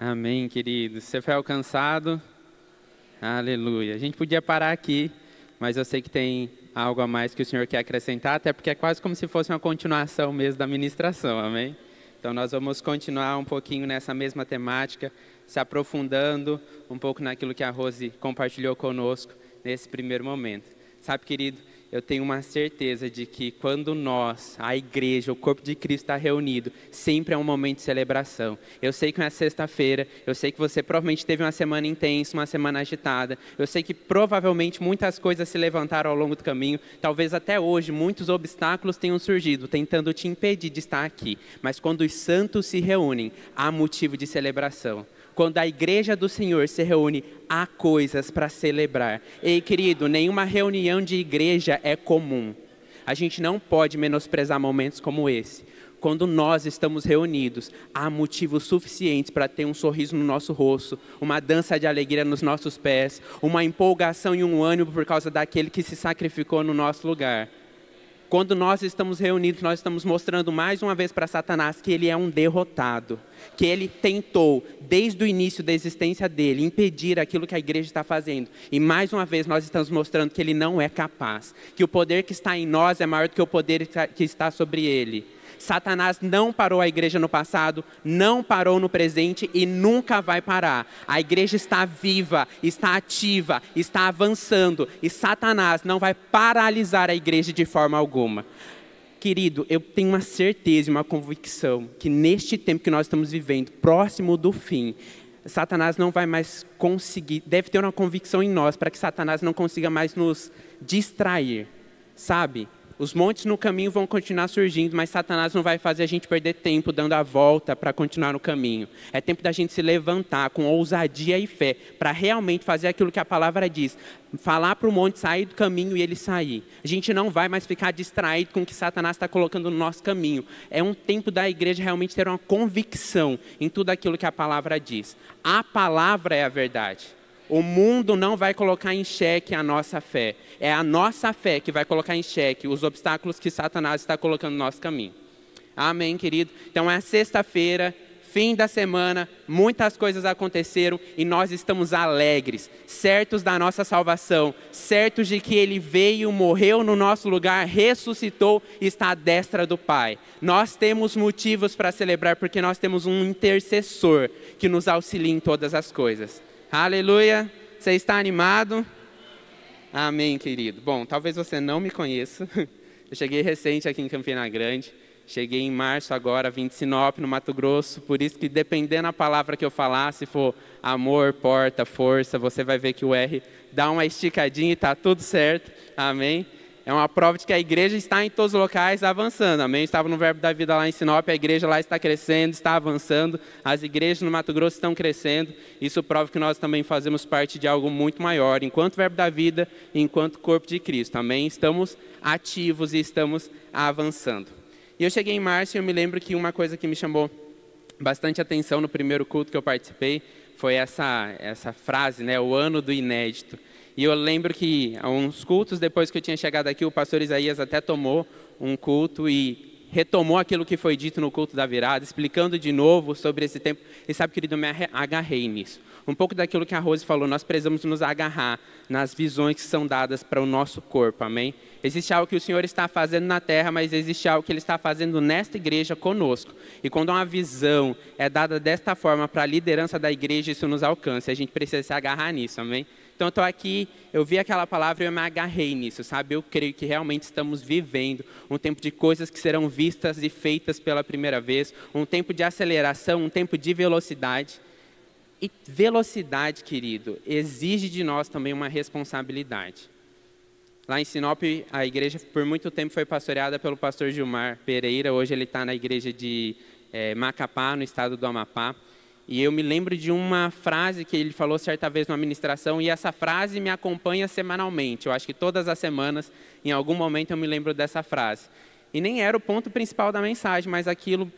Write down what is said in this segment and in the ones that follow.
Amém, querido. Você foi alcançado? Aleluia. A gente podia parar aqui, mas eu sei que tem algo a mais que o Senhor quer acrescentar, até porque é quase como se fosse uma continuação mesmo da ministração, amém? Então nós vamos continuar um pouquinho nessa mesma temática, se aprofundando um pouco naquilo que a Rose compartilhou conosco nesse primeiro momento. Sabe, querido, eu tenho uma certeza de que quando nós, a igreja, o corpo de Cristo está reunido, sempre é um momento de celebração. Eu sei que não é sexta-feira, eu sei que você provavelmente teve uma semana intensa, uma semana agitada, eu sei que provavelmente muitas coisas se levantaram ao longo do caminho, talvez até hoje muitos obstáculos tenham surgido, tentando te impedir de estar aqui. Mas quando os santos se reúnem, há motivo de celebração. Quando a igreja do Senhor se reúne, há coisas para celebrar. Ei, querido, nenhuma reunião de igreja é comum. A gente não pode menosprezar momentos como esse. Quando nós estamos reunidos, há motivos suficientes para ter um sorriso no nosso rosto, uma dança de alegria nos nossos pés, uma empolgação e um ânimo por causa daquele que se sacrificou no nosso lugar. Quando nós estamos reunidos, nós estamos mostrando mais uma vez para Satanás que ele é um derrotado, que ele tentou, desde o início da existência dele, impedir aquilo que a igreja está fazendo. E mais uma vez nós estamos mostrando que ele não é capaz, que o poder que está em nós é maior do que o poder que está sobre ele. Satanás não parou a igreja no passado, não parou no presente e nunca vai parar. A igreja está viva, está ativa, está avançando e Satanás não vai paralisar a igreja de forma alguma. Querido, eu tenho uma certeza e uma convicção que neste tempo que nós estamos vivendo, próximo do fim, Satanás não vai mais conseguir, deve ter uma convicção em nós para que Satanás não consiga mais nos distrair, sabe? Os montes no caminho vão continuar surgindo, mas Satanás não vai fazer a gente perder tempo dando a volta para continuar no caminho. É tempo da gente se levantar com ousadia e fé para realmente fazer aquilo que a palavra diz. Falar para o monte sair do caminho e ele sair. A gente não vai mais ficar distraído com o que Satanás está colocando no nosso caminho. É um tempo da igreja realmente ter uma convicção em tudo aquilo que a palavra diz. A palavra é a verdade. O mundo não vai colocar em xeque a nossa fé. É a nossa fé que vai colocar em xeque os obstáculos que Satanás está colocando no nosso caminho. Amém, querido? Então é sexta-feira, fim da semana, muitas coisas aconteceram e nós estamos alegres, certos da nossa salvação, certos de que Ele veio, morreu no nosso lugar, ressuscitou e está à destra do Pai. Nós temos motivos para celebrar porque nós temos um intercessor que nos auxilia em todas as coisas. Aleluia, você está animado? Amém, querido. Bom, talvez você não me conheça, eu cheguei recente aqui em Campina Grande, cheguei em março agora, vim de Sinop, no Mato Grosso, por isso que dependendo da palavra que eu falar, se for amor, porta, força, você vai ver que o R dá uma esticadinha e está tudo certo, amém? É uma prova de que a igreja está em todos os locais avançando, amém? Eu estava no Verbo da Vida lá em Sinop, a igreja lá está crescendo, está avançando, as igrejas no Mato Grosso estão crescendo, isso prova que nós também fazemos parte de algo muito maior, enquanto Verbo da Vida e enquanto corpo de Cristo, amém? Estamos ativos e estamos avançando. E eu cheguei em março e eu me lembro que uma coisa que me chamou bastante atenção no primeiro culto que eu participei foi essa frase, né? O ano do inédito. E eu lembro que, há uns cultos depois que eu tinha chegado aqui, o pastor Isaías até tomou um culto e retomou aquilo que foi dito no culto da virada, explicando de novo sobre esse tempo. E sabe, querido, eu me agarrei nisso. Um pouco daquilo que a Rose falou, nós precisamos nos agarrar nas visões que são dadas para o nosso corpo, amém? Existe algo que o Senhor está fazendo na terra, mas existe algo que Ele está fazendo nesta igreja conosco. E quando uma visão é dada desta forma para a liderança da igreja, isso nos alcança. A gente precisa se agarrar nisso, amém? Então eu estou aqui, eu vi aquela palavra e eu me agarrei nisso, sabe? Eu creio que realmente estamos vivendo um tempo de coisas que serão vistas e feitas pela primeira vez, um tempo de aceleração, um tempo de velocidade. E velocidade, querido, exige de nós também uma responsabilidade. Lá em Sinop, a igreja por muito tempo foi pastoreada pelo pastor Gilmar Pereira, hoje ele está na igreja de Macapá, no estado do Amapá. E eu me lembro de uma frase que ele falou certa vez numa ministração, e essa frase me acompanha semanalmente. Eu acho que todas as semanas, em algum momento, eu me lembro dessa frase. E nem era o ponto principal da mensagem, mas aquilo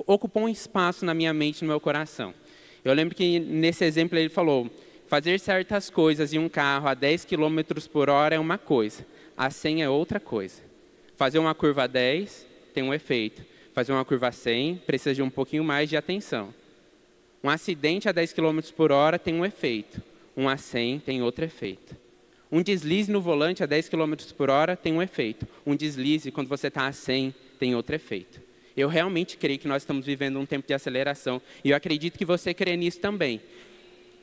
ocupou um espaço na minha mente e no meu coração. Eu lembro que nesse exemplo ele falou, fazer certas coisas em um carro a 10 km por hora é uma coisa, a 100 é outra coisa. Fazer uma curva a 10 tem um efeito, fazer uma curva a 100 precisa de um pouquinho mais de atenção. Um acidente a 10 km por hora tem um efeito, um a 100 tem outro efeito. Um deslize no volante a 10 km por hora tem um efeito, um deslize quando você está a 100 tem outro efeito. Eu realmente creio que nós estamos vivendo um tempo de aceleração, e eu acredito que você crê nisso também.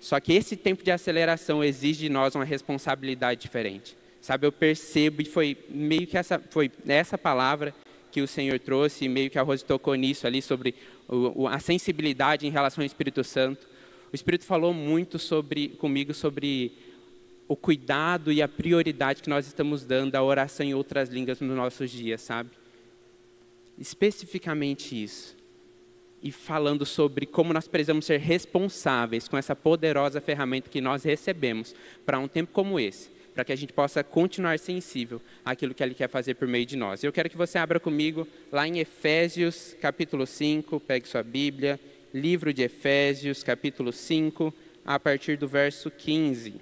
Só que esse tempo de aceleração exige de nós uma responsabilidade diferente. Sabe, eu percebo, e foi meio que essa palavra que o Senhor trouxe, e meio que a Rose tocou nisso ali, sobre a sensibilidade em relação ao Espírito Santo. O Espírito falou muito comigo sobre o cuidado e a prioridade que nós estamos dando à oração em outras línguas nos nossos dias, sabe? Especificamente isso. E falando sobre como nós precisamos ser responsáveis com essa poderosa ferramenta que nós recebemos para um tempo como esse, para que a gente possa continuar sensível àquilo que Ele quer fazer por meio de nós. Eu quero que você abra comigo lá em Efésios, capítulo 5, pegue sua Bíblia, livro de Efésios, capítulo 5, a partir do verso 15.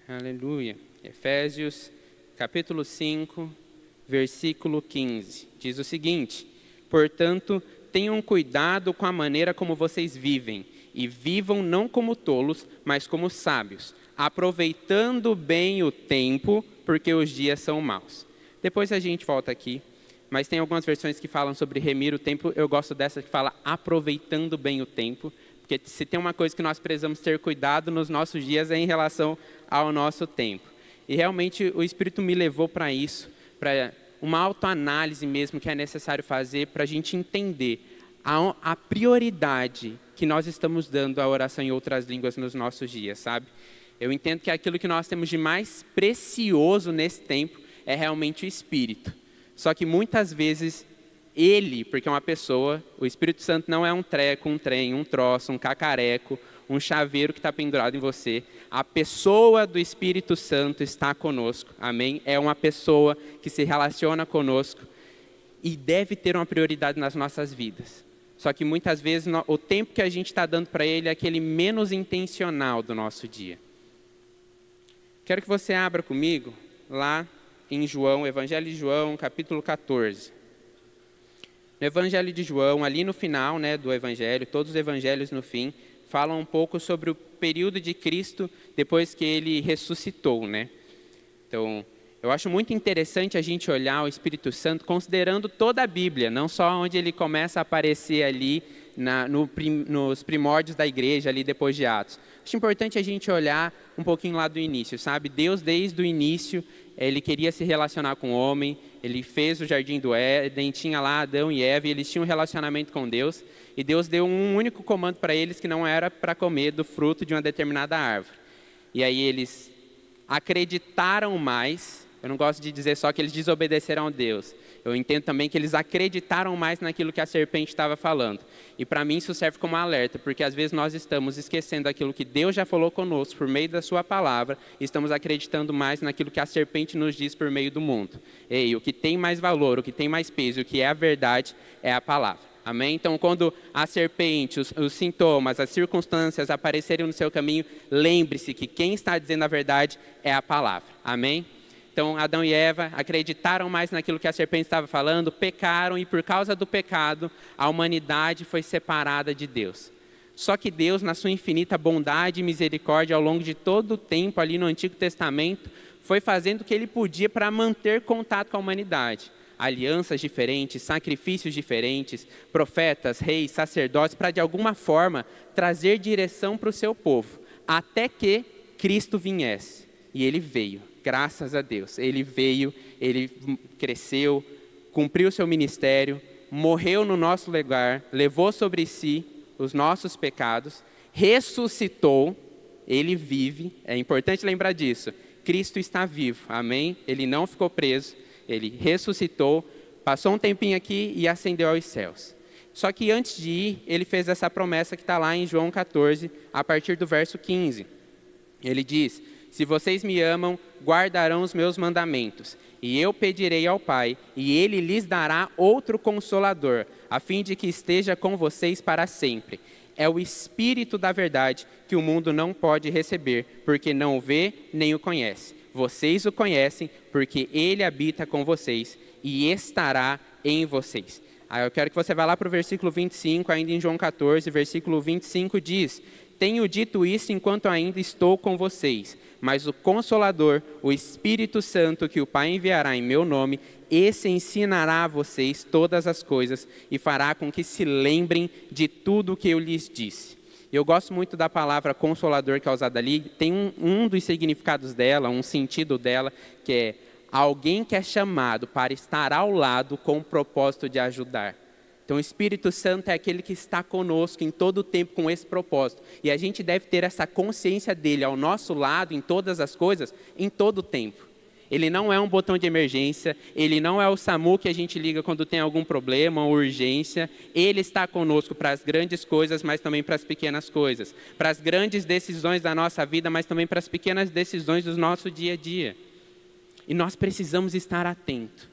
Aleluia. Efésios, capítulo 5, versículo 15. Diz o seguinte: portanto, tenham cuidado com a maneira como vocês vivem, e vivam não como tolos, mas como sábios, aproveitando bem o tempo, porque os dias são maus. Depois a gente volta aqui, mas tem algumas versões que falam sobre remir o tempo. Eu gosto dessa que fala aproveitando bem o tempo, porque se tem uma coisa que nós precisamos ter cuidado nos nossos dias é em relação ao nosso tempo. E realmente o Espírito me levou para isso, para uma autoanálise mesmo que é necessário fazer para a gente entender a prioridade que nós estamos dando à oração em outras línguas nos nossos dias, sabe? Eu entendo que aquilo que nós temos de mais precioso nesse tempo é realmente o Espírito. Só que muitas vezes Ele, porque é uma pessoa, o Espírito Santo não é um treco, um trem, um troço, um cacareco, um chaveiro que está pendurado em você. A pessoa do Espírito Santo está conosco, amém? É uma pessoa que se relaciona conosco e deve ter uma prioridade nas nossas vidas. Só que muitas vezes o tempo que a gente está dando para Ele é aquele menos intencional do nosso dia. Quero que você abra comigo lá em João, Evangelho de João, capítulo 14. No Evangelho de João, ali no final, né, do Evangelho, todos os Evangelhos no fim, falam um pouco sobre o período de Cristo depois que Ele ressuscitou, né? Então, eu acho muito interessante a gente olhar o Espírito Santo considerando toda a Bíblia, não só onde ele começa a aparecer ali nos primórdios da igreja, ali depois de Atos. Acho importante a gente olhar um pouquinho lá do início, sabe? Deus, desde o início, Ele queria se relacionar com o homem, Ele fez o jardim do Éden, tinha lá Adão e Eva, e eles tinham um relacionamento com Deus, e Deus deu um único comando para eles que não era para comer do fruto de uma determinada árvore. E aí eles acreditaram mais. Eu não gosto de dizer só que eles desobedeceram a Deus. Eu entendo também que eles acreditaram mais naquilo que a serpente estava falando. E para mim isso serve como alerta, porque às vezes nós estamos esquecendo aquilo que Deus já falou conosco por meio da sua palavra, e estamos acreditando mais naquilo que a serpente nos diz por meio do mundo. Ei, o que tem mais valor, o que tem mais peso, o que é a verdade é a palavra. Amém? Então, quando a serpente, os sintomas, as circunstâncias aparecerem no seu caminho, lembre-se que quem está dizendo a verdade é a palavra. Amém? Então, Adão e Eva acreditaram mais naquilo que a serpente estava falando, pecaram, e por causa do pecado, a humanidade foi separada de Deus. Só que Deus, na sua infinita bondade e misericórdia, ao longo de todo o tempo ali no Antigo Testamento, foi fazendo o que Ele podia para manter contato com a humanidade. Alianças diferentes, sacrifícios diferentes, profetas, reis, sacerdotes, para de alguma forma trazer direção para o seu povo, até que Cristo viesse. E Ele veio. Graças a Deus, Ele veio, Ele cresceu, cumpriu o seu ministério, morreu no nosso lugar, levou sobre si os nossos pecados, ressuscitou, Ele vive, é importante lembrar disso, Cristo está vivo, amém? Ele não ficou preso, Ele ressuscitou, passou um tempinho aqui e ascendeu aos céus. Só que antes de ir, Ele fez essa promessa que está lá em João 14, a partir do verso 15. Ele diz: se vocês me amam, guardarão os meus mandamentos, e eu pedirei ao Pai, e Ele lhes dará outro Consolador, a fim de que esteja com vocês para sempre. É o Espírito da verdade que o mundo não pode receber, porque não o vê nem o conhece. Vocês o conhecem, porque Ele habita com vocês e estará em vocês. Aí eu quero que você vá lá para o versículo 25, ainda em João 14, versículo 25 diz: tenho dito isso enquanto ainda estou com vocês, mas o Consolador, o Espírito Santo, que o Pai enviará em meu nome, esse ensinará a vocês todas as coisas e fará com que se lembrem de tudo o que eu lhes disse. Eu gosto muito da palavra Consolador que é usada ali. Tem um dos significados dela, um sentido dela, que é alguém que é chamado para estar ao lado com o propósito de ajudar. Então, o Espírito Santo é aquele que está conosco em todo o tempo com esse propósito. E a gente deve ter essa consciência dele ao nosso lado em todas as coisas, em todo o tempo. Ele não é um botão de emergência, ele não é o SAMU que a gente liga quando tem algum problema ou urgência. Ele está conosco para as grandes coisas, mas também para as pequenas coisas. Para as grandes decisões da nossa vida, mas também para as pequenas decisões do nosso dia a dia. E nós precisamos estar atentos.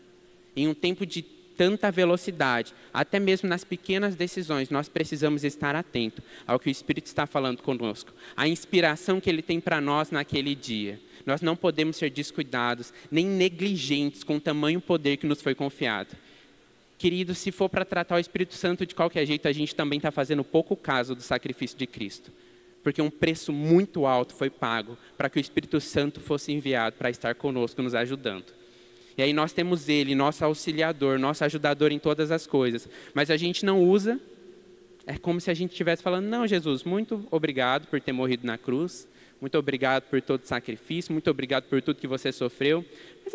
Em um tempo de tanta velocidade, até mesmo nas pequenas decisões, nós precisamos estar atentos ao que o Espírito está falando conosco. A inspiração que Ele tem para nós naquele dia. Nós não podemos ser descuidados, nem negligentes com o tamanho poder que nos foi confiado. Querido, se for para tratar o Espírito Santo de qualquer jeito, a gente também está fazendo pouco caso do sacrifício de Cristo. Porque um preço muito alto foi pago para que o Espírito Santo fosse enviado para estar conosco, nos ajudando. E aí nós temos Ele, nosso auxiliador, nosso ajudador em todas as coisas. Mas a gente não usa, é como se a gente estivesse falando: não, Jesus, muito obrigado por ter morrido na cruz. Muito obrigado por todo o sacrifício, muito obrigado por tudo que você sofreu. Mas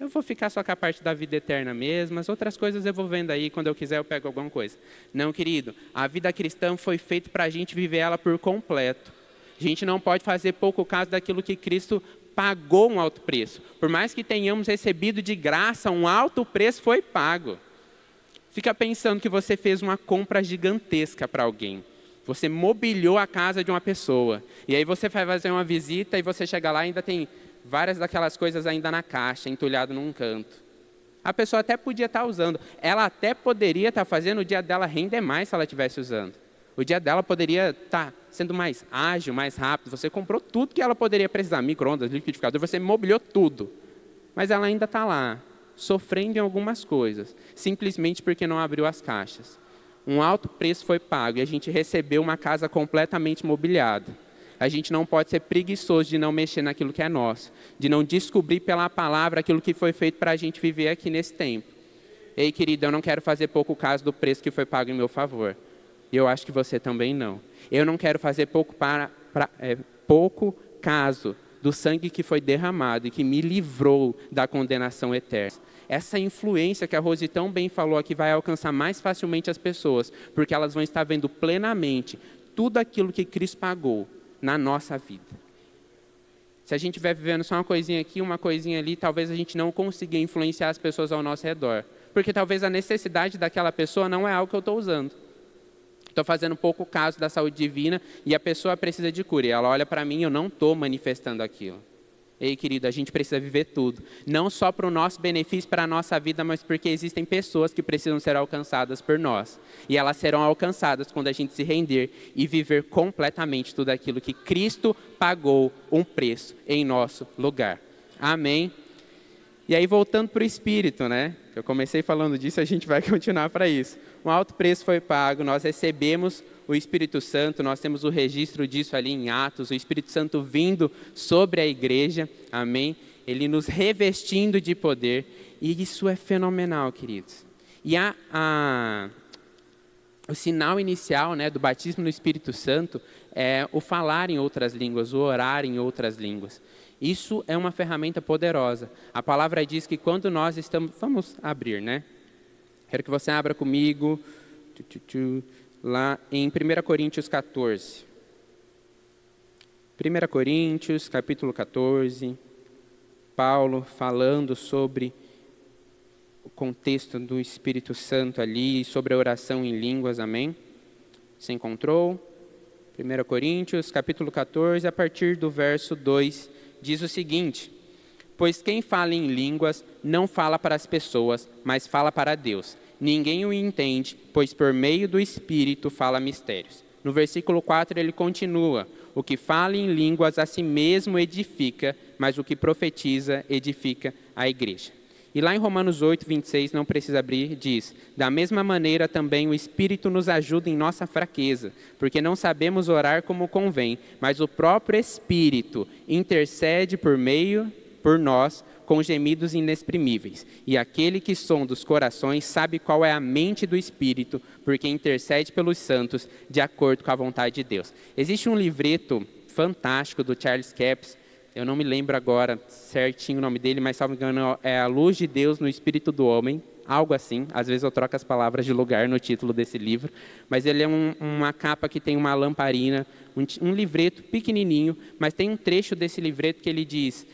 eu vou ficar só com a parte da vida eterna mesmo, as outras coisas eu vou vendo aí, quando eu quiser eu pego alguma coisa. Não, querido, a vida cristã foi feita para a gente viver ela por completo. A gente não pode fazer pouco caso daquilo que Cristo pagou um alto preço. Por mais que tenhamos recebido de graça, um alto preço foi pago. Fica pensando que você fez uma compra gigantesca para alguém. Você mobiliou a casa de uma pessoa. E aí você vai fazer uma visita e você chega lá e ainda tem várias daquelas coisas ainda na caixa, entulhado num canto. A pessoa até podia estar usando. Ela até poderia estar fazendo o dia dela render mais se ela estivesse usando. O dia dela poderia estar sendo mais ágil, mais rápido. Você comprou tudo que ela poderia precisar. Micro-ondas, liquidificador, você mobiliou tudo. Mas ela ainda está lá, sofrendo em algumas coisas. Simplesmente porque não abriu as caixas. Um alto preço foi pago e a gente recebeu uma casa completamente mobiliada. A gente não pode ser preguiçoso de não mexer naquilo que é nosso, de não descobrir pela palavra aquilo que foi feito para a gente viver aqui nesse tempo. Ei, querido, eu não quero fazer pouco caso do preço que foi pago em meu favor. E eu acho que você também não. Eu não quero fazer pouco caso do sangue que foi derramado e que me livrou da condenação eterna. Essa influência que a Rose tão bem falou aqui vai alcançar mais facilmente as pessoas, porque elas vão estar vendo plenamente tudo aquilo que Cristo pagou na nossa vida. Se a gente estiver vivendo só uma coisinha aqui, uma coisinha ali, talvez a gente não consiga influenciar as pessoas ao nosso redor, porque talvez a necessidade daquela pessoa não é algo que eu estou usando. Estou fazendo pouco caso da saúde divina e a pessoa precisa de cura. E ela olha para mim e eu não estou manifestando aquilo. Ei, querido, a gente precisa viver tudo. Não só para o nosso benefício, para a nossa vida, mas porque existem pessoas que precisam ser alcançadas por nós. E elas serão alcançadas quando a gente se render e viver completamente tudo aquilo que Cristo pagou um preço em nosso lugar. Amém? E aí, voltando para o Espírito, né? Eu comecei falando disso, a gente vai continuar para isso. Um alto preço foi pago, nós recebemos o Espírito Santo, nós temos o registro disso ali em Atos, o Espírito Santo vindo sobre a igreja, amém? Ele nos revestindo de poder, e isso é fenomenal, queridos. E o sinal inicial, né, do batismo no Espírito Santo é o falar em outras línguas, o orar em outras línguas. Isso é uma ferramenta poderosa. A palavra diz que quando nós estamos... Vamos abrir, né? Quero que você abra comigo lá em 1 Coríntios 14. 1 Coríntios, capítulo 14. Paulo falando sobre o contexto do Espírito Santo ali, sobre a oração em línguas, amém? Você encontrou? 1 Coríntios, capítulo 14, a partir do verso 2, diz o seguinte: pois quem fala em línguas não fala para as pessoas, mas fala para Deus. Ninguém o entende, pois por meio do Espírito fala mistérios. No versículo 4 ele continua: o que fala em línguas a si mesmo edifica, mas o que profetiza edifica a igreja. E lá em Romanos 8, 26, não precisa abrir, diz: da mesma maneira também o Espírito nos ajuda em nossa fraqueza, porque não sabemos orar como convém, mas o próprio Espírito intercede por nós, com gemidos inexprimíveis. E aquele que sonda os corações sabe qual é a mente do Espírito, porque intercede pelos santos de acordo com a vontade de Deus. Existe um livreto fantástico do Charles Capps, eu não me lembro agora certinho o nome dele, mas, salvo engano, é A Luz de Deus no Espírito do Homem, algo assim. Às vezes eu troco as palavras de lugar no título desse livro, mas ele é uma capa que tem uma lamparina, um livreto pequenininho, mas tem um trecho desse livreto que ele diz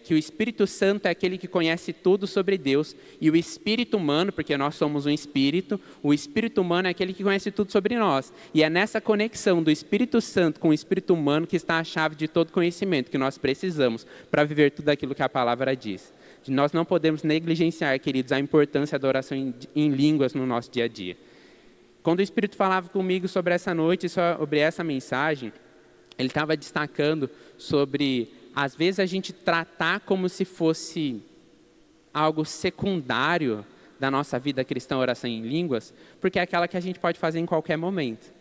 que o Espírito Santo é aquele que conhece tudo sobre Deus, e o Espírito humano, porque nós somos um Espírito, o Espírito humano é aquele que conhece tudo sobre nós. E é nessa conexão do Espírito Santo com o Espírito humano que está a chave de todo conhecimento que nós precisamos para viver tudo aquilo que a palavra diz. Nós não podemos negligenciar, queridos, a importância da oração em línguas no nosso dia a dia. Quando o Espírito falava comigo sobre essa noite, sobre essa mensagem, ele estava destacando sobre, às vezes, a gente tratar como se fosse algo secundário da nossa vida cristã, a oração em línguas, porque é aquela que a gente pode fazer em qualquer momento.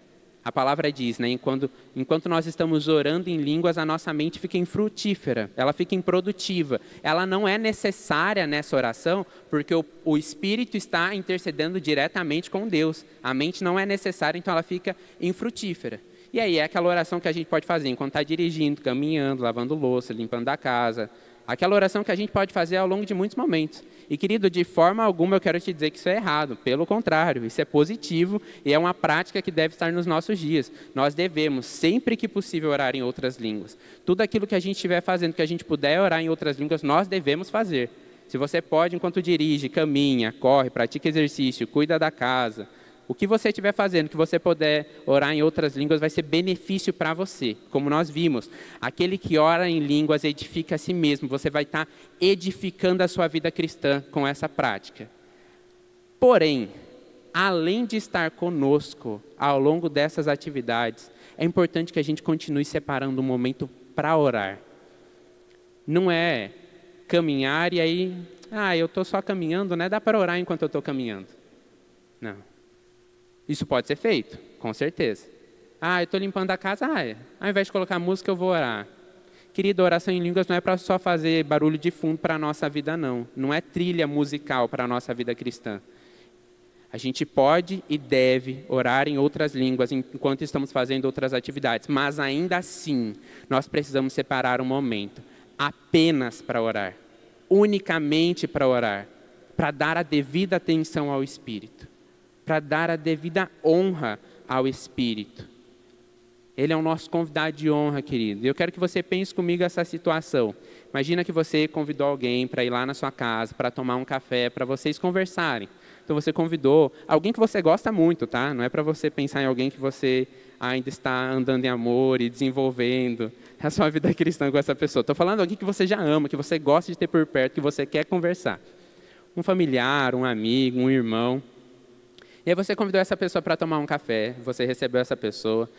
A palavra diz, né, enquanto nós estamos orando em línguas, a nossa mente fica infrutífera, ela fica improdutiva. Ela não é necessária nessa oração, porque o Espírito está intercedendo diretamente com Deus. A mente não é necessária, então ela fica infrutífera. E aí é aquela oração que a gente pode fazer enquanto está dirigindo, caminhando, lavando louça, limpando a casa. Aquela oração que a gente pode fazer ao longo de muitos momentos. E, querido, de forma alguma eu quero te dizer que isso é errado. Pelo contrário, isso é positivo e é uma prática que deve estar nos nossos dias. Nós devemos, sempre que possível, orar em outras línguas. Tudo aquilo que a gente estiver fazendo, que a gente puder orar em outras línguas, nós devemos fazer. Se você pode, enquanto dirige, caminha, corre, pratica exercício, cuida da casa, o que você estiver fazendo, que você puder orar em outras línguas, vai ser benefício para você. Como nós vimos, aquele que ora em línguas edifica a si mesmo. Você vai estar edificando a sua vida cristã com essa prática. Porém, além de estar conosco ao longo dessas atividades, é importante que a gente continue separando um momento para orar. Não é caminhar e aí, eu estou só caminhando, né? Dá para orar enquanto eu estou caminhando. Não. Isso pode ser feito, com certeza. Eu estou limpando a casa, ao invés de colocar música, eu vou orar. Querido, oração em línguas não é para só fazer barulho de fundo para a nossa vida, não. Não é trilha musical para a nossa vida cristã. A gente pode e deve orar em outras línguas enquanto estamos fazendo outras atividades, mas ainda assim, nós precisamos separar um momento apenas para orar, unicamente para orar, para dar a devida atenção ao Espírito, para dar a devida honra ao Espírito. Ele é o nosso convidado de honra, querido. Eu quero que você pense comigo essa situação. Imagina que você convidou alguém para ir lá na sua casa, para tomar um café, para vocês conversarem. Então você convidou alguém que você gosta muito, tá? Não é para você pensar em alguém que você ainda está andando em amor e desenvolvendo a sua vida cristã com essa pessoa. Estou falando de alguém que você já ama, que você gosta de ter por perto, que você quer conversar. Um familiar, um amigo, um irmão. E aí você convidou essa pessoa para tomar um café, você recebeu essa pessoa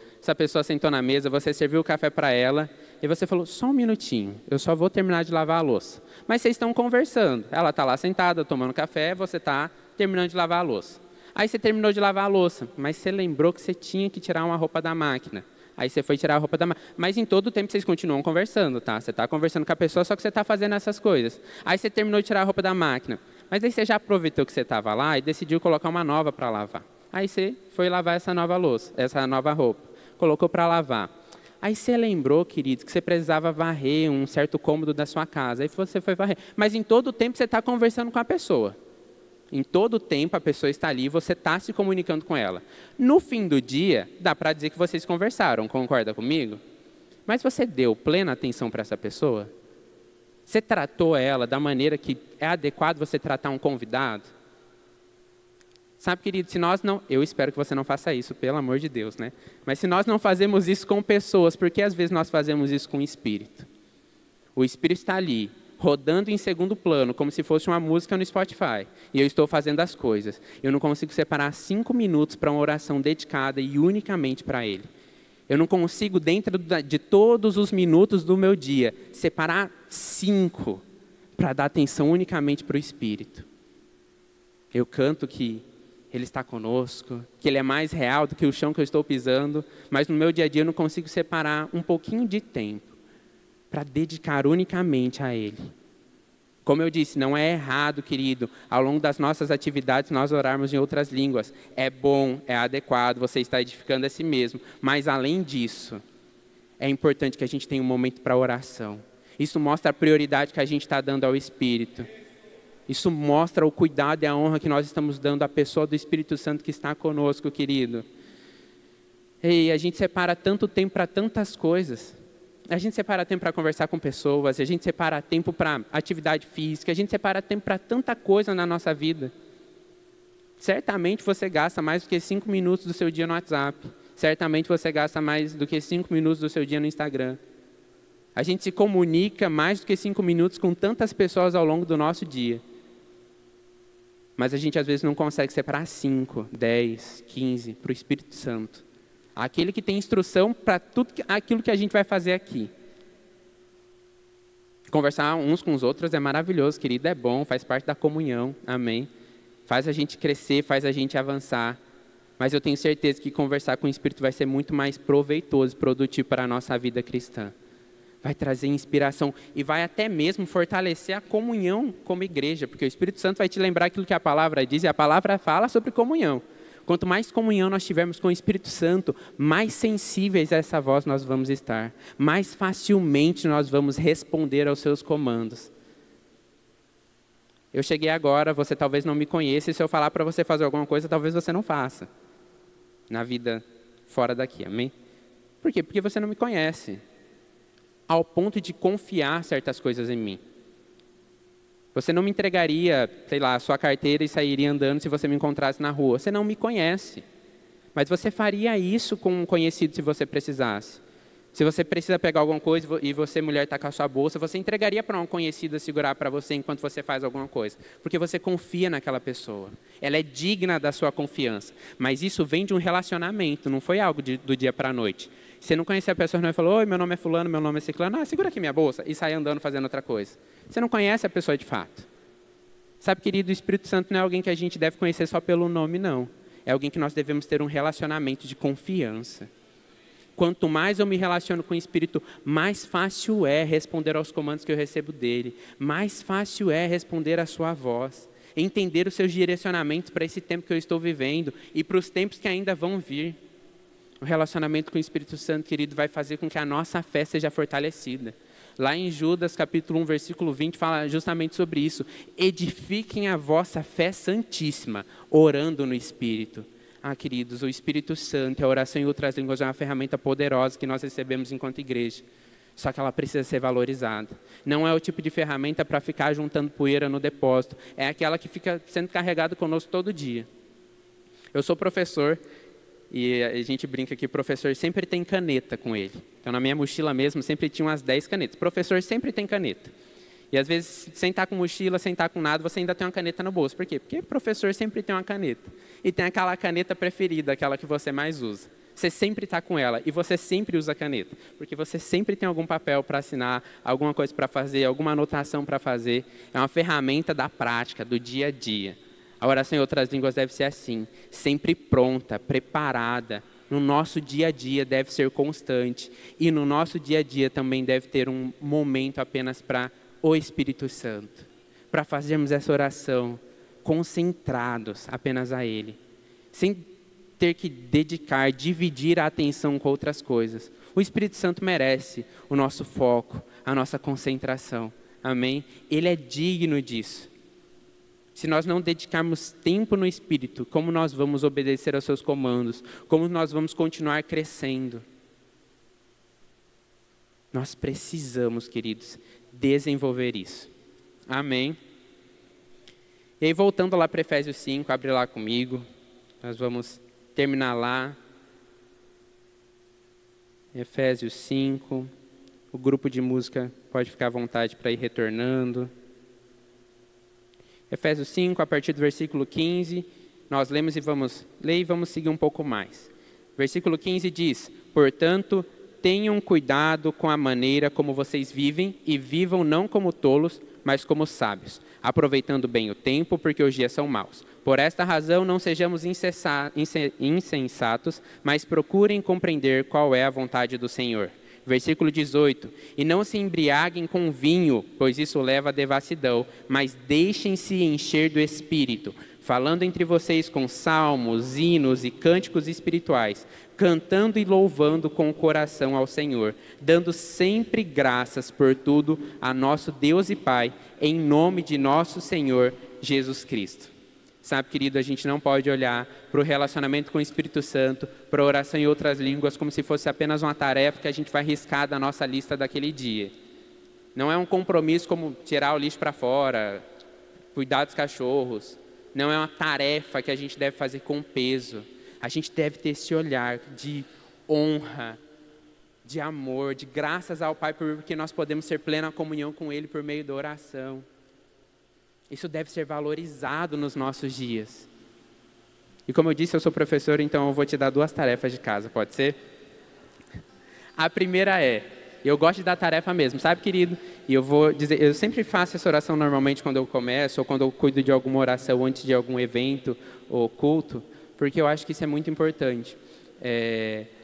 sentou na mesa, você serviu o café para ela, e você falou, só um minutinho, eu só vou terminar de lavar a louça. Mas vocês estão conversando, ela está lá sentada, tomando café, você está terminando de lavar a louça. Aí você terminou de lavar a louça, mas você lembrou que você tinha que tirar uma roupa da máquina. Aí você foi tirar a roupa da máquina. Mas em todo o tempo vocês continuam conversando, tá? Você está conversando com a pessoa, só que você está fazendo essas coisas. Aí você terminou de tirar a roupa da máquina. Mas aí você já aproveitou que você estava lá e decidiu colocar uma nova para lavar. Aí você foi lavar essa nova louça, essa nova roupa. Colocou para lavar. Aí você lembrou, querido, que você precisava varrer um certo cômodo da sua casa. Aí você foi varrer. Mas em todo o tempo você está conversando com a pessoa. Em todo o tempo a pessoa está ali e você está se comunicando com ela. No fim do dia, dá para dizer que vocês conversaram, concorda comigo? Mas você deu plena atenção para essa pessoa? Você tratou ela da maneira que é adequado você tratar um convidado? Sabe, querido, se nós não... Eu espero que você não faça isso, pelo amor de Deus, né? Mas se nós não fazemos isso com pessoas, por que às vezes nós fazemos isso com o Espírito? O Espírito está ali, rodando em segundo plano, como se fosse uma música no Spotify. E eu estou fazendo as coisas. Eu não consigo separar 5 minutos para uma oração dedicada e unicamente para Ele. Eu não consigo, dentro de todos os minutos do meu dia, separar 5 para dar atenção unicamente para o Espírito. Eu canto que Ele está conosco, que Ele é mais real do que o chão que eu estou pisando, mas no meu dia a dia eu não consigo separar um pouquinho de tempo para dedicar unicamente a Ele. Como eu disse, não é errado, querido, ao longo das nossas atividades nós orarmos em outras línguas. É bom, é adequado, você está edificando a si mesmo. Mas além disso, é importante que a gente tenha um momento para oração. Isso mostra a prioridade que a gente está dando ao Espírito. Isso mostra o cuidado e a honra que nós estamos dando à pessoa do Espírito Santo que está conosco, querido. E a gente separa tanto tempo para tantas coisas. A gente separa tempo para conversar com pessoas, a gente separa tempo para atividade física, a gente separa tempo para tanta coisa na nossa vida. Certamente você gasta mais do que 5 minutos do seu dia no WhatsApp. Certamente você gasta mais do que 5 minutos do seu dia no Instagram. A gente se comunica mais do que 5 minutos com tantas pessoas ao longo do nosso dia. Mas a gente às vezes não consegue separar 5, 10, 15 para o Espírito Santo. Aquele que tem instrução para tudo aquilo que a gente vai fazer aqui. Conversar uns com os outros é maravilhoso, querido, é bom, faz parte da comunhão, amém? Faz a gente crescer, faz a gente avançar. Mas eu tenho certeza que conversar com o Espírito vai ser muito mais proveitoso e produtivo para a nossa vida cristã. Vai trazer inspiração e vai até mesmo fortalecer a comunhão como igreja, porque o Espírito Santo vai te lembrar aquilo que a palavra diz, e a palavra fala sobre comunhão. Quanto mais comunhão nós tivermos com o Espírito Santo, mais sensíveis a essa voz nós vamos estar. Mais facilmente nós vamos responder aos seus comandos. Eu cheguei agora, você talvez não me conheça, e se eu falar para você fazer alguma coisa, talvez você não faça. Na vida fora daqui, amém? Por quê? Porque você não me conhece. Ao ponto de confiar certas coisas em mim. Você não me entregaria, sei lá, a sua carteira e sairia andando se você me encontrasse na rua. Você não me conhece. Mas você faria isso com um conhecido se você precisasse. Se você precisa pegar alguma coisa e você, mulher, está com a sua bolsa, você entregaria para um conhecido segurar para você enquanto você faz alguma coisa. Porque você confia naquela pessoa. Ela é digna da sua confiança. Mas isso vem de um relacionamento, não foi algo do dia para a noite. Você não conhecia a pessoa, não falou, oi, meu nome é fulano, meu nome é ciclano, segura aqui minha bolsa, e sai andando fazendo outra coisa. Você não conhece a pessoa de fato. Sabe, querido, o Espírito Santo não é alguém que a gente deve conhecer só pelo nome, não. É alguém que nós devemos ter um relacionamento de confiança. Quanto mais eu me relaciono com o Espírito, mais fácil é responder aos comandos que eu recebo dele. Mais fácil é responder à sua voz. Entender os seus direcionamentos para esse tempo que eu estou vivendo e para os tempos que ainda vão vir. O relacionamento com o Espírito Santo, querido, vai fazer com que a nossa fé seja fortalecida. Lá em Judas, capítulo 1, versículo 20, fala justamente sobre isso. Edifiquem a vossa fé santíssima, orando no Espírito. Ah, queridos, o Espírito Santo, a oração em outras línguas é uma ferramenta poderosa que nós recebemos enquanto igreja. Só que ela precisa ser valorizada. Não é o tipo de ferramenta para ficar juntando poeira no depósito. É aquela que fica sendo carregada conosco todo dia. Eu sou professor e a gente brinca que o professor sempre tem caneta com ele. Então, na minha mochila mesmo, sempre tinha umas 10 canetas. O professor sempre tem caneta. E às vezes, sem estar com mochila, sem estar com nada, você ainda tem uma caneta no bolso. Por quê? Porque o professor sempre tem uma caneta. E tem aquela caneta preferida, aquela que você mais usa. Você sempre está com ela e você sempre usa a caneta. Porque você sempre tem algum papel para assinar, alguma coisa para fazer, alguma anotação para fazer. É uma ferramenta da prática, do dia a dia. A oração em outras línguas deve ser assim, sempre pronta, preparada. No nosso dia a dia deve ser constante. E no nosso dia a dia também deve ter um momento apenas para o Espírito Santo, para fazermos essa oração concentrados apenas a Ele, sem ter que dedicar, dividir a atenção com outras coisas. O Espírito Santo merece o nosso foco, a nossa concentração, amém? Ele é digno disso. Se nós não dedicarmos tempo no Espírito, como nós vamos obedecer aos seus comandos? Como nós vamos continuar crescendo? Nós precisamos, queridos, desenvolver isso. Amém? E aí, voltando lá para Efésios 5, abre lá comigo. Nós vamos terminar lá. Efésios 5. O grupo de música pode ficar à vontade para ir retornando. Efésios 5, a partir do versículo 15, nós lemos e vamos ler e vamos seguir um pouco mais. Versículo 15 diz, portanto, tenham cuidado com a maneira como vocês vivem e vivam não como tolos, mas como sábios, aproveitando bem o tempo, porque os dias são maus. Por esta razão, não sejamos insensatos, mas procurem compreender qual é a vontade do Senhor. Versículo 18. E não se embriaguem com vinho, pois isso leva à devassidão, mas deixem-se encher do Espírito, falando entre vocês com salmos, hinos e cânticos espirituais, cantando e louvando com o coração ao Senhor, dando sempre graças por tudo a nosso Deus e Pai, em nome de nosso Senhor Jesus Cristo. Sabe, querido, a gente não pode olhar para o relacionamento com o Espírito Santo, para a oração em outras línguas, como se fosse apenas uma tarefa que a gente vai riscar da nossa lista daquele dia. Não é um compromisso como tirar o lixo para fora, cuidar dos cachorros. Não é uma tarefa que a gente deve fazer com peso. A gente deve ter esse olhar de honra, de amor, de graças ao Pai, porque nós podemos ter plena comunhão com Ele por meio da oração. Isso deve ser valorizado nos nossos dias. E como eu disse, eu sou professor, então eu vou te dar 2 tarefas de casa, pode ser? A primeira eu gosto de dar tarefa mesmo, sabe, querido? E eu vou dizer, eu sempre faço essa oração normalmente quando eu começo, ou quando eu cuido de alguma oração antes de algum evento ou culto, porque eu acho que isso é muito importante.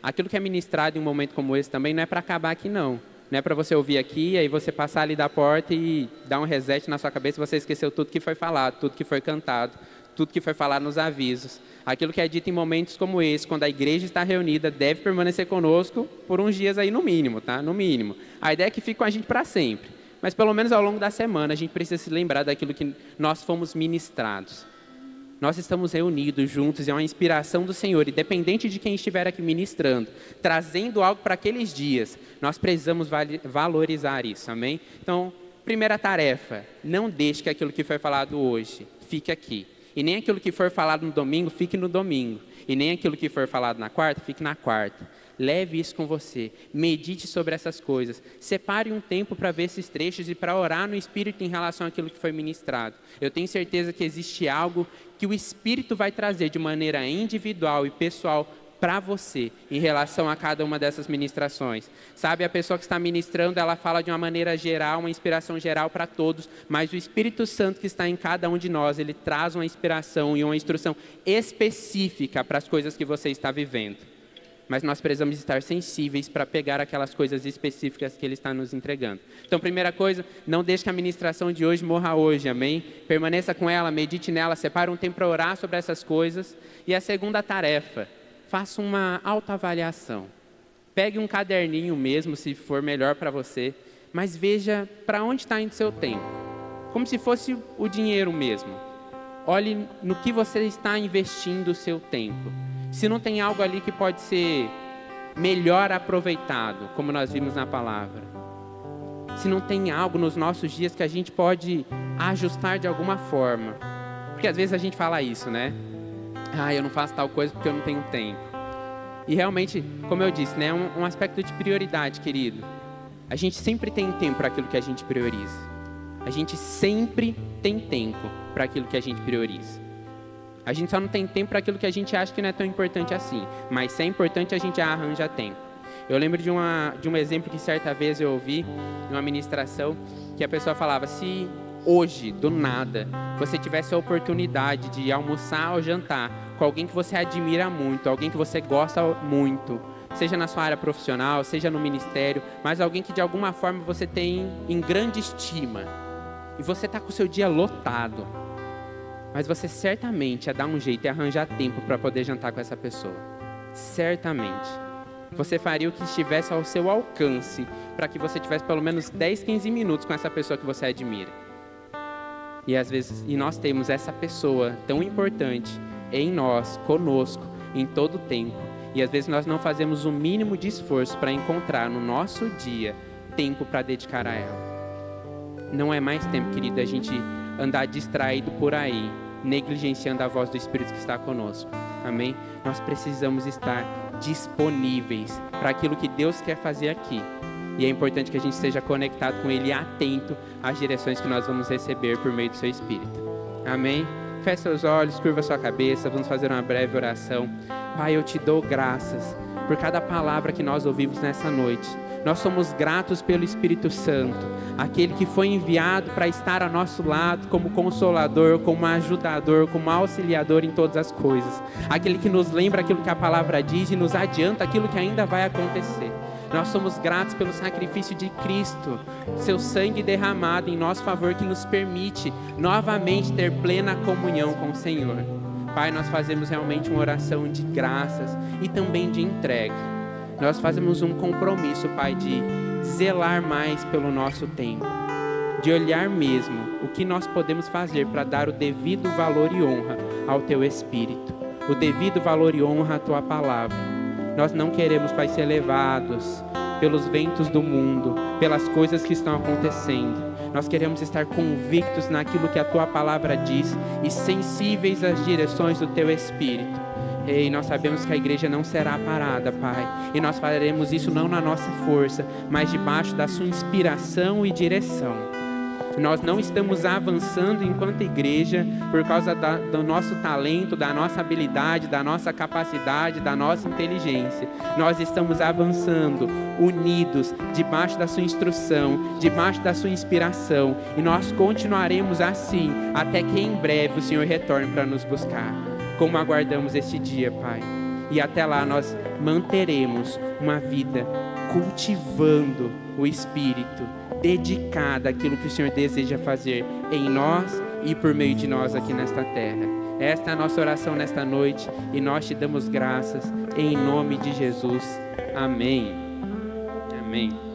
Aquilo que é ministrado em um momento como esse também não é para acabar aqui, não. Não é para você ouvir aqui, aí você passar ali da porta e dar um reset na sua cabeça e você esqueceu tudo que foi falado, tudo que foi cantado, tudo que foi falado nos avisos. Aquilo que é dito em momentos como esse, quando a igreja está reunida, deve permanecer conosco por uns dias aí no mínimo, tá? No mínimo. A ideia é que fique com a gente para sempre. Mas pelo menos ao longo da semana a gente precisa se lembrar daquilo que nós fomos ministrados. Nós estamos reunidos juntos, é uma inspiração do Senhor, independente de quem estiver aqui ministrando, trazendo algo para aqueles dias, nós precisamos valorizar isso, amém? Então, primeira tarefa, não deixe que aquilo que foi falado hoje fique aqui. E nem aquilo que for falado no domingo, fique no domingo. E nem aquilo que for falado na quarta, fique na quarta. Leve isso com você, medite sobre essas coisas, separe um tempo para ver esses trechos e para orar no Espírito em relação àquilo que foi ministrado. Eu tenho certeza que existe algo que o Espírito vai trazer de maneira individual e pessoal para você, em relação a cada uma dessas ministrações. Sabe, a pessoa que está ministrando, ela fala de uma maneira geral, uma inspiração geral para todos, mas o Espírito Santo que está em cada um de nós, ele traz uma inspiração e uma instrução específica para as coisas que você está vivendo. Mas nós precisamos estar sensíveis para pegar aquelas coisas específicas que Ele está nos entregando. Então, primeira coisa, não deixe que a ministração de hoje morra hoje, amém? Permaneça com ela, medite nela, separe um tempo para orar sobre essas coisas. E a segunda tarefa, faça uma autoavaliação. Pegue um caderninho mesmo, se for melhor para você, mas veja para onde está indo seu tempo. Como se fosse o dinheiro mesmo. Olhe no que você está investindo o seu tempo. Se não tem algo ali que pode ser melhor aproveitado, como nós vimos na palavra. Se não tem algo nos nossos dias que a gente pode ajustar de alguma forma. Porque às vezes a gente fala isso, né? Eu não faço tal coisa porque eu não tenho tempo. E realmente, como eu disse, né, é um aspecto de prioridade, querido. A gente sempre tem tempo para aquilo que a gente prioriza. A gente sempre tem tempo para aquilo que a gente prioriza. A gente só não tem tempo para aquilo que a gente acha que não é tão importante assim. Mas se é importante, a gente já arranja tempo. Eu lembro de um exemplo que certa vez eu ouvi, em uma ministração, que a pessoa falava, se hoje, do nada, você tivesse a oportunidade de almoçar ou jantar com alguém que você admira muito, alguém que você gosta muito, seja na sua área profissional, seja no ministério, mas alguém que de alguma forma você tem em grande estima, e você está com o seu dia lotado, mas você certamente ia dar um jeito e arranjar tempo para poder jantar com essa pessoa. Certamente. Você faria o que estivesse ao seu alcance para que você tivesse pelo menos 10, 15 minutos com essa pessoa que você admira. E às vezes, nós temos essa pessoa tão importante em nós, conosco, em todo o tempo. E às vezes nós não fazemos o mínimo de esforço para encontrar no nosso dia tempo para dedicar a ela. Não é mais tempo, querido, a gente andar distraído por aí, negligenciando a voz do Espírito que está conosco. Amém? Nós precisamos estar disponíveis para aquilo que Deus quer fazer aqui. E é importante que a gente esteja conectado com Ele e atento às direções que nós vamos receber por meio do seu Espírito. Amém? Feche seus olhos, curva sua cabeça, vamos fazer uma breve oração. Pai, eu te dou graças por cada palavra que nós ouvimos nessa noite. Nós somos gratos pelo Espírito Santo, aquele que foi enviado para estar ao nosso lado como consolador, como ajudador, como auxiliador em todas as coisas. Aquele que nos lembra aquilo que a palavra diz e nos adianta aquilo que ainda vai acontecer. Nós somos gratos pelo sacrifício de Cristo, seu sangue derramado em nosso favor, que nos permite novamente ter plena comunhão com o Senhor. Pai, nós fazemos realmente uma oração de graças e também de entrega. Nós fazemos um compromisso, Pai, de zelar mais pelo nosso tempo, de olhar mesmo o que nós podemos fazer para dar o devido valor e honra ao Teu Espírito, o devido valor e honra à Tua Palavra. Nós não queremos, Pai, ser levados pelos ventos do mundo, pelas coisas que estão acontecendo. Nós queremos estar convictos naquilo que a Tua Palavra diz e sensíveis às direções do Teu Espírito. E nós sabemos que a igreja não será parada, Pai. E nós faremos isso não na nossa força, mas debaixo da Sua inspiração e direção. Nós não estamos avançando enquanto igreja por causa do nosso talento, da nossa habilidade, da nossa capacidade, da nossa inteligência. Nós estamos avançando, unidos, debaixo da Sua instrução, debaixo da Sua inspiração. E nós continuaremos assim, até que em breve o Senhor retorne para nos buscar. Como aguardamos este dia, Pai. E até lá nós manteremos uma vida cultivando o Espírito, dedicada àquilo que o Senhor deseja fazer em nós e por meio de nós aqui nesta terra. Esta é a nossa oração nesta noite e nós te damos graças em nome de Jesus. Amém. Amém.